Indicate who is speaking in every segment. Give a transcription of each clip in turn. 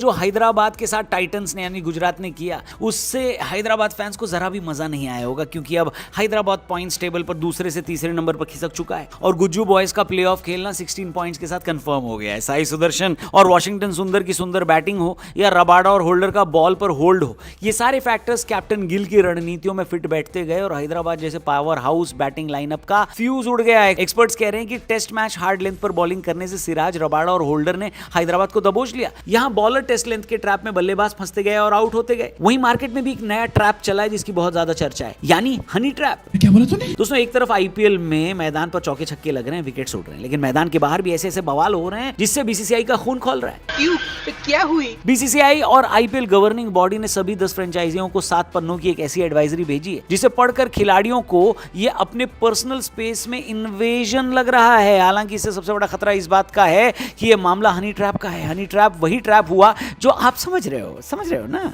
Speaker 1: जो हैदराबाद के साथ टाइटंस ने यानी गुजरात ने किया, उससे हैदराबाद फैंस को जरा भी मजा नहीं आया होगा, क्योंकि अब हैदराबाद पॉइंट्स टेबल पर दूसरे से तीसरे नंबर पर खिसक चुका है और गुज्जू बॉयज का प्लेऑफ खेलना 16 पॉइंट्स के साथ कंफर्म हो गया है। साई सुदर्शन और वॉशिंगटन सुंदर की सुंदर बैटिंग हो या रबाडा और होल्डर का बॉल पर होल्ड हो, ये सारे फैक्टर्स कैप्टन गिल की रणनीतियों में फिट बैठते गए और हैदराबाद जैसे पावर हाउस बैटिंग लाइनअप का फ्यूज उड़ गया है। एक्सपर्ट्स कह रहे हैं कि टेस्ट मैच हार्ड लेंथ पर बॉलिंग करने से सिराज, रबाडा और होल्डर ने हैदराबाद को दबोच लिया। यहां बॉलर टेस्ट लेंथ के ट्रैप में बल्लेबाज फंसते गए और आउट होते गए। वहीं मार्केट में भी एक नया ट्रैप चला है जिसकी बहुत ज्यादा चर्चा है, यानी हनी ट्रैप।
Speaker 2: क्या बोला तूने?
Speaker 1: दोस्तों, एक तरफ आईपीएल में मैदान पर चौके छक्के लग रहे हैं, विकेट्स उड़ रहे हैं, लेकिन मैदान के बाहर भी ऐसे ऐसे बवाल हो रहे हैं जिससे बीसीसीआई का खून खौल रहा है।
Speaker 3: क्यों? क्या हुई?
Speaker 1: बीसीसीआई और आईपीएल गवर्निंग बॉडी ने सभी 10 फ्रेंचाइजियों को 7 पन्नों की एक ऐसी एडवाइजरी भेजी है जिसे पढ़कर खिलाड़ियों को ये अपने पर्सनल स्पेस में इन्वेजन लग रहा है। हालांकि इससे सबसे बड़ा खतरा इस बात का है कि ये मामला हनी ट्रैप का है। हनी ट्रैप वही ट्रैप हुआ जो आप समझ रहे हो ना।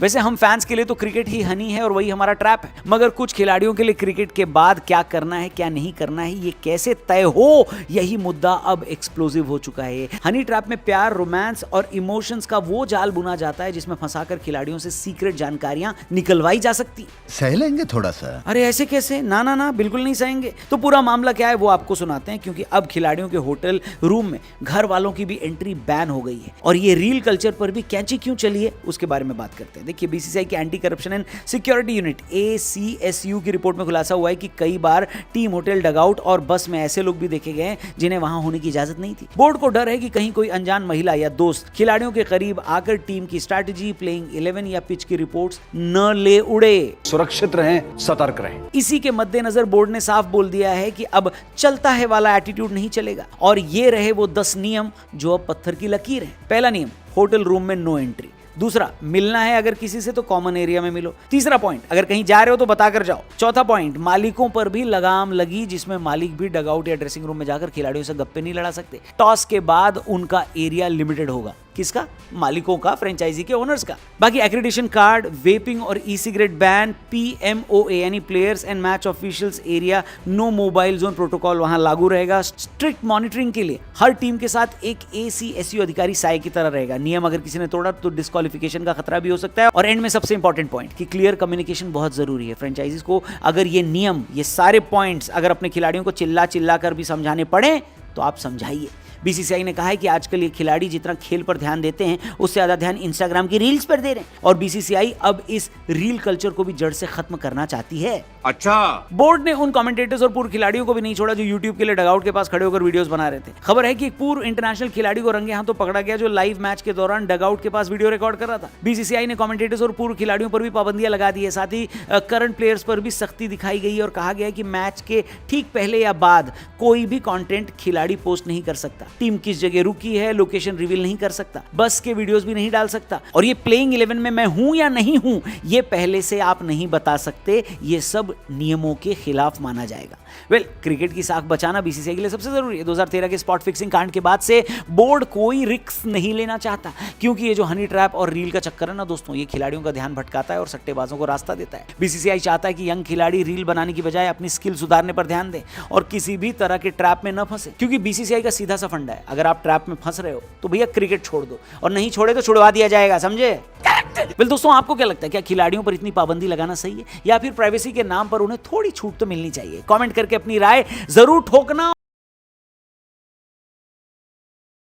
Speaker 1: वैसे हम फैंस के लिए तो क्रिकेट ही हनी है और वही हमारा ट्रैप है, मगर कुछ खिलाड़ियों के लिए क्रिकेट के बाद क्या करना है क्या नहीं करना है ये कैसे तय हो, यही मुद्दा अब एक्सप्लोसिव हो चुका है। हनी ट्रैप में प्यार, रोमांस और इमोशंस का वो जाल बुना जाता है जिसमें फंसाकर खिलाड़ियों से सीक्रेट जानकारियां निकलवाई जा सकती।
Speaker 2: सह लेंगे थोड़ा सा?
Speaker 1: अरे ऐसे कैसे, ना बिल्कुल नहीं सहेंगे। तो पूरा मामला क्या है वो आपको सुनाते हैं, क्योंकि अब खिलाड़ियों के होटल रूम में घर वालों की भी एंट्री बैन हो गई है और ये रील कल्चर पर भी कैंची क्यों चली है उसके बारे में बात करते हैं। देखिए, बीसीसीआई की anti corruption and security unit ACSU की रिपोर्ट में खुलासा हुआ है कि कई बार टीम होटल, डगआउट और बस में ऐसे लोग भी देखे गए हैं जिन्हें वहां होने की इजाजत नहीं थी। बोर्ड को डर है कि कहीं कोई अनजान महिला या दोस्त खिलाड़ियों के करीब आकर टीम की स्ट्रैटेजी, प्लेइंग 11 या पिच की रिपोर्ट्स न ले उड़े।
Speaker 4: सुरक्षित रहें, सतर्क रहें।
Speaker 1: इसी के मद्देनजर बोर्ड ने साफ बोल दिया है कि अब चलता है वाला एटीट्यूड नहीं चलेगा और ये रहे वो 10 नियम जो अब पत्थर की लकीर है। पहला नियम, होटल रूम में नो एंट्री। दूसरा, मिलना है अगर किसी से तो कॉमन एरिया में मिलो। तीसरा पॉइंट, अगर कहीं जा रहे हो तो बताकर जाओ। चौथा पॉइंट, मालिकों पर भी लगाम लगी, जिसमें मालिक भी डगआउट या ड्रेसिंग रूम में जाकर खिलाड़ियों से गप्पे नहीं लड़ा सकते। टॉस के बाद उनका एरिया लिमिटेड होगा। किसका? मालिकों का, फ्रेंचाइजी के ओनर्स का। बाकी एक्रेडिटेशन कार्ड, वेपिंग और ई सिगरेट बैन, PMOA यानी players and match officials area, no mobile zone protocol वहां लागू रहेगा। स्ट्रिक्ट मॉनिटरिंग के लिए हर टीम के साथ एक ACSU अधिकारी साई की तरह रहेगा। नियम अगर किसी ने तोड़ा तो डिस्क्वालिफिकेशन का खतरा भी हो सकता है। और एंड में सबसे इंपॉर्टेंट पॉइंट कि क्लियर कम्युनिकेशन बहुत जरूरी है। फ्रेंचाइजीज को अगर ये नियम, ये सारे पॉइंट्स अगर अपने खिलाड़ियों को चिल्ला कर भी समझाने पड़े तो आप समझाइए। बीसीसीआई ने कहा है कि आजकल ये खिलाड़ी जितना खेल पर ध्यान देते हैं उससे ज्यादा ध्यान इंस्टाग्राम की रील्स पर दे रहे हैं और बीसीसीआई अब इस रील कल्चर को भी जड़ से खत्म करना चाहती है।
Speaker 4: अच्छा,
Speaker 1: बोर्ड ने उन कमेंटेटर्स और पूर्व खिलाड़ियों को भी नहीं छोड़ा जो यूट्यूब के लिए डगआउट के पास खड़े होकर वीडियोस बना रहे थे। खबर है कि एक पूर्व इंटरनेशनल खिलाड़ी को रंगे हाथों पकड़ा गया जो लाइव मैच के दौरान डगआउट के पास वीडियो रिकॉर्ड कर रहा था। बीसीसीआई ने कमेंटेटर्स और पूर्व खिलाड़ियों पर भी पाबंदियां लगा दी है। साथ ही करंट प्लेयर्स पर भी सख्ती दिखाई गई और कहा गया कि मैच के ठीक पहले या बाद कोई भी कंटेंट खिलाड़ी पोस्ट नहीं कर सकता। टीम किस जगह रुकी है, लोकेशन रिवील नहीं कर सकता, बस के वीडियोस भी नहीं डाल सकता और ये प्लेइंग 11 में मैं हूं या नहीं हूं ये पहले से आप नहीं बता सकते। ये सब नियमों के खिलाफ माना जाएगा। क्रिकेट की साख बचाना बीसीसीआई के लिए सबसे जरूरी है। 2013 के स्पॉट फिक्सिंग कांड के बाद से बोर्ड कोई रिस्क नहीं लेना चाहता, क्योंकि ये जो हनी ट्रैप और रील का चक्कर है ना दोस्तों, ये खिलाड़ियों का ध्यान भटकाता है और सट्टेबाजों को रास्ता देता है। बीसीसीआई चाहता है कि यंग खिलाड़ी रील बनाने की बजाय अपनी स्किल सुधारने पर ध्यान दें और किसी भी तरह के ट्रैप में न फंसे, क्योंकि बीसीसीआई का सीधा सा फंडा है, अगर आप ट्रैप में फंस रहे हो तो भैया क्रिकेट छोड़ दो और नहीं छोड़े तो छुड़वा दिया जाएगा, समझे? दोस्तों, आपको क्या लगता है, क्या खिलाड़ियों पर इतनी पाबंदी लगाना सही है या फिर प्राइवेसी के नाम पर उन्हें थोड़ी छूट तो मिलनी चाहिए? कमेंट करके अपनी राय जरूर ठोकना।